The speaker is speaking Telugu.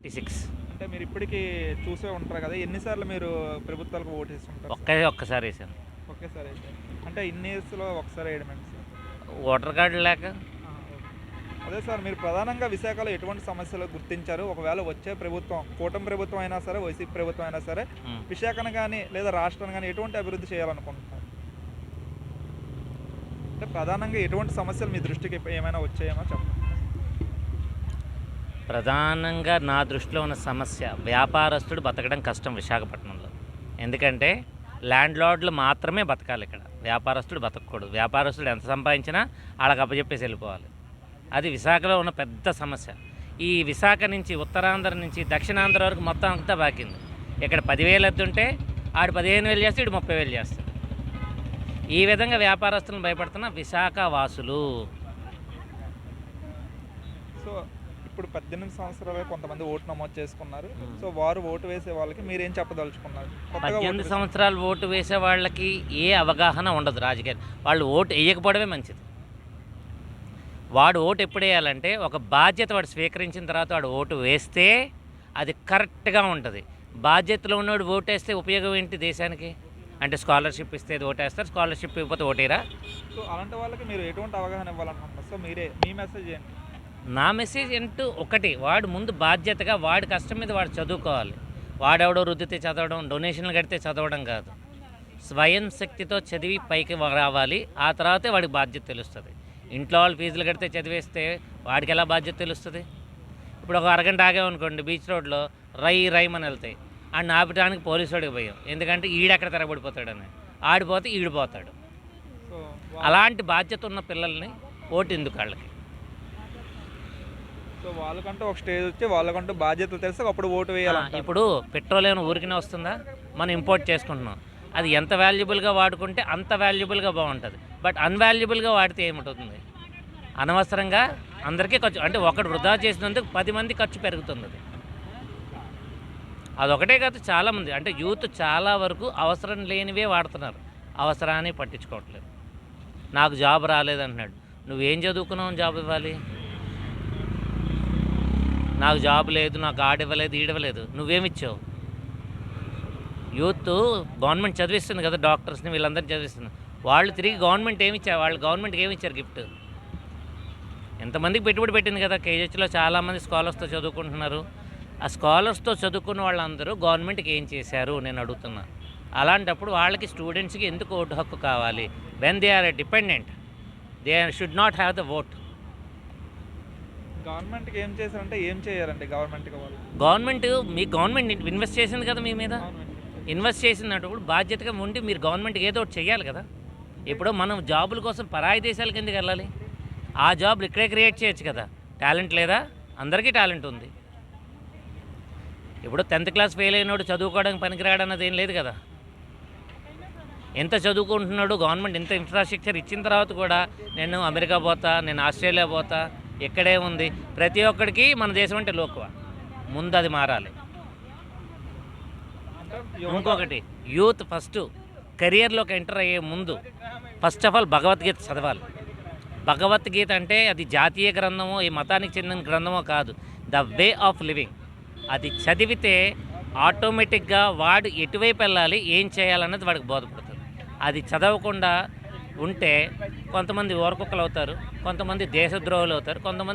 56. అంటే మీరు ఇప్పటికీ చూసే ఉంటారు కదా, ఎన్నిసార్లు మీరు ప్రభుత్వాలకు ఓటేసి ఉంటారు ఒక్కసారి వేసాను. ఒకేసారి అయితే అంటే ఇన్ని ఇయర్స్లో ఒకసారి వేయడమేంటి సార్? ఓటర్ కార్డు లేక. ఓకే. అదే సార్, మీరు ప్రధానంగా విశాఖలో ఎటువంటి సమస్యలు గుర్తించారు? ఒకవేళ వచ్చే ప్రభుత్వం కూటమి ప్రభుత్వం అయినా సరే, వైసీపీ ప్రభుత్వం అయినా సరే, ఉమ్. విశాఖను కానీ లేదా రాష్ట్రాన్ని కానీ ఎటువంటి అభివృద్ధి చేయాలనుకుంటున్నారు? అంటే ప్రధానంగా ఎటువంటి సమస్యలు మీ దృష్టికి ఏమైనా వచ్చాయేమో చెప్పండి. ప్రధానంగా నా దృష్టిలో ఉన్న సమస్య వ్యాపారస్తుడు బతకడం కష్టం విశాఖపట్నంలో. ఎందుకంటే ల్యాండ్ లార్డ్లు మాత్రమే బతకాలి ఇక్కడ, వ్యాపారస్తుడు బతకూడదు. వ్యాపారస్తుడు ఎంత సంపాదించినా వాళ్ళకి అప్పచెప్పేసి వెళ్ళిపోవాలి. అది విశాఖలో ఉన్న పెద్ద సమస్య. ఈ విశాఖ నుంచి ఉత్తరాంధ్ర నుంచి దక్షిణాంధ్ర వరకు మొత్తం అంతా బాకింది. ఇక్కడ 10,000 ఎత్తుంటే ఆడు 15,000 చేస్తే ఇటు 30,000 చేస్తాడు. ఈ విధంగా వ్యాపారస్తులను భయపడుతున్న విశాఖ వాసులు. సో ఇప్పుడు 18 సంవత్సరాలు కొంతమంది ఓటు నమోదు చేసుకున్నారు. సో వారు ఓటు వేసే వాళ్ళకి మీరేం చెప్పదలుచుకున్నారు? కొత్తగా 18 సంవత్సరాలు ఓటు వేసే వాళ్ళకి ఏ అవగాహన ఉండదు రాజకీయాలు. వాళ్ళు ఓటు వేయకపోవడమే మంచిది. వాడు ఓటు ఎప్పుడు వేయాలంటే ఒక బాధ్యత వాడు స్వీకరించిన తర్వాత వాడు ఓటు వేస్తే అది కరెక్ట్గా ఉంటుంది. బాధ్యతలో ఉన్నవాడు ఓటు వేస్తే ఉపయోగం ఏంటి దేశానికి? అంటే స్కాలర్షిప్ ఇస్తే ఓటేస్తారు, స్కాలర్షిప్ ఇవ్వకపోతే ఓటేరా? సో అలాంటి వాళ్ళకి మీరు ఎటువంటి అవగాహన ఇవ్వాలనుకుంటున్నారు? సో మీ మెసేజ్ ఏంటి? నా మెసేజ్ ఏంటూ ఒకటి, వాడు ముందు బాధ్యతగా వాడి కష్టం మీద వాడు చదువుకోవాలి. వాడెవడో రుద్దితే చదవడం, డొనేషన్లు కడితే చదవడం కాదు. స్వయం శక్తితో చదివి పైకి రావాలి. ఆ తర్వాతే వాడికి బాధ్యత తెలుస్తుంది. ఇంట్లో వాళ్ళు ఫీజులు కడితే చదివేస్తే వాడికి ఎలా బాధ్యత తెలుస్తుంది? ఇప్పుడు ఒక అరగంట ఆగామనుకోండి బీచ్ రోడ్లో రైమని వెళ్తాయి. ఆడిని ఆపడానికి పోలీసు వాడికి భయం. ఎందుకంటే ఈడెక్కడ తిరగబడిపోతాడని. ఆడిపోతే ఈడిపోతాడు. సో అలాంటి బాధ్యత ఉన్న పిల్లల్ని ఓటు ఎందుకు వాళ్ళకి? సో వాళ్ళకంటూ ఒక స్టేజ్ వచ్చి వాళ్ళకంటూ బాధ్యతలు తెలిస్తే అప్పుడు ఓటు వేయాలి. ఇప్పుడు పెట్రోల్ ఏమైనా ఊరికినే వస్తుందా? మనం ఇంపోర్ట్ చేసుకుంటున్నాం. అది ఎంత వాల్యుబుల్గా వాడుకుంటే అంత వాల్యుబుల్గా బాగుంటుంది. బట్ అన్వాల్యుబుల్గా వాడితే ఏముంటుంది? అనవసరంగా అందరికీ ఖర్చు, అంటే ఒకటి వృధా చేసినందుకు 10 మంది ఖర్చు పెరుగుతుంది. అదొకటే కాదు, చాలామంది అంటే యూత్ చాలా వరకు అవసరం లేనివే వాడుతున్నారు, అవసరాన్ని పట్టించుకోవట్లేదు. నాకు జాబ్ రాలేదంటున్నాడు. నువ్వేం చదువుకున్నావు జాబ్ ఇవ్వాలి? నాకు జాబ్ లేదు, నాకు ఆడివ్వలేదు, ఈడవ్వలేదు, నువ్వేమిచ్చావు? యూత్ గవర్నమెంట్ చదివిస్తుంది కదా, డాక్టర్స్ని వీళ్ళందరినీ చదివిస్తుంది. వాళ్ళు తిరిగి గవర్నమెంట్ ఏమిచ్చారు? వాళ్ళు గవర్నమెంట్కి ఏమిచ్చారు గిఫ్ట్? ఎంతమందికి పెట్టుబడి పెట్టింది కదా. కేజీహెచ్లో చాలామంది స్కాలర్స్తో చదువుకుంటున్నారు. ఆ స్కాలర్స్తో చదువుకున్న వాళ్ళందరూ గవర్నమెంట్కి ఏం చేశారు నేను అడుగుతున్నా. అలాంటప్పుడు వాళ్ళకి స్టూడెంట్స్కి ఎందుకు ఓటు హక్కు కావాలి? When they are dependent, they should not have the vote. గవర్నమెంట్కి ఏం చేశారంటే ఏం చేయాలండి గవర్నమెంట్కి వాళ్ళు? గవర్నమెంట్ ఇన్వెస్ట్ చేసింది కదా మీ మీద. ఇన్వెస్ట్ చేసినప్పుడు బాధ్యతగా ఉండి మీరు గవర్నమెంట్కి ఏదో ఒకటి చేయాలి కదా. ఇప్పుడు మనం జాబుల కోసం పరాయి దేశాలకు ఎందుకు వెళ్ళాలి? ఆ జాబ్లు ఇక్కడే క్రియేట్ చేయొచ్చు కదా. టాలెంట్ లేదా? అందరికీ టాలెంట్ ఉంది. ఇప్పుడు 10th క్లాస్ ఫెయిల్ అయినాడు చదువుకోవడానికి పనికిరాడు అన్నది ఏం లేదు కదా. ఎంత చదువుకుంటున్నాడు, గవర్నమెంట్ ఎంత ఇన్ఫ్రాస్ట్రక్చర్ ఇచ్చిన తర్వాత కూడా నేను అమెరికా పోతా, నేను ఆస్ట్రేలియా పోతా, ఎక్కడే ఉంది. ప్రతి ఒక్కడికి మన దేశం అంటే లోకువ. ముందు అది మారాలి. ఇంకొకటి, యూత్ ఫస్ట్ కెరియర్లోకి ఎంటర్ అయ్యే ముందు ఫస్ట్ ఆఫ్ ఆల్ భగవద్గీత చదవాలి. భగవద్గీత అంటే అది జాతీయ గ్రంథమో ఈ మతానికి చెందిన గ్రంథమో కాదు, ద వే ఆఫ్ లివింగ్. అది చదివితే ఆటోమేటిక్గా వాడు ఎటువైపు వెళ్ళాలి, ఏం చేయాలన్నది వాడికి బోధపడుతుంది. అది చదవకుండా ఉంటే కొంతమంది ఓరకుక్కలు అవుతారు, కొంతమంది దేశద్రోహులు అవుతారు, కొంతమంది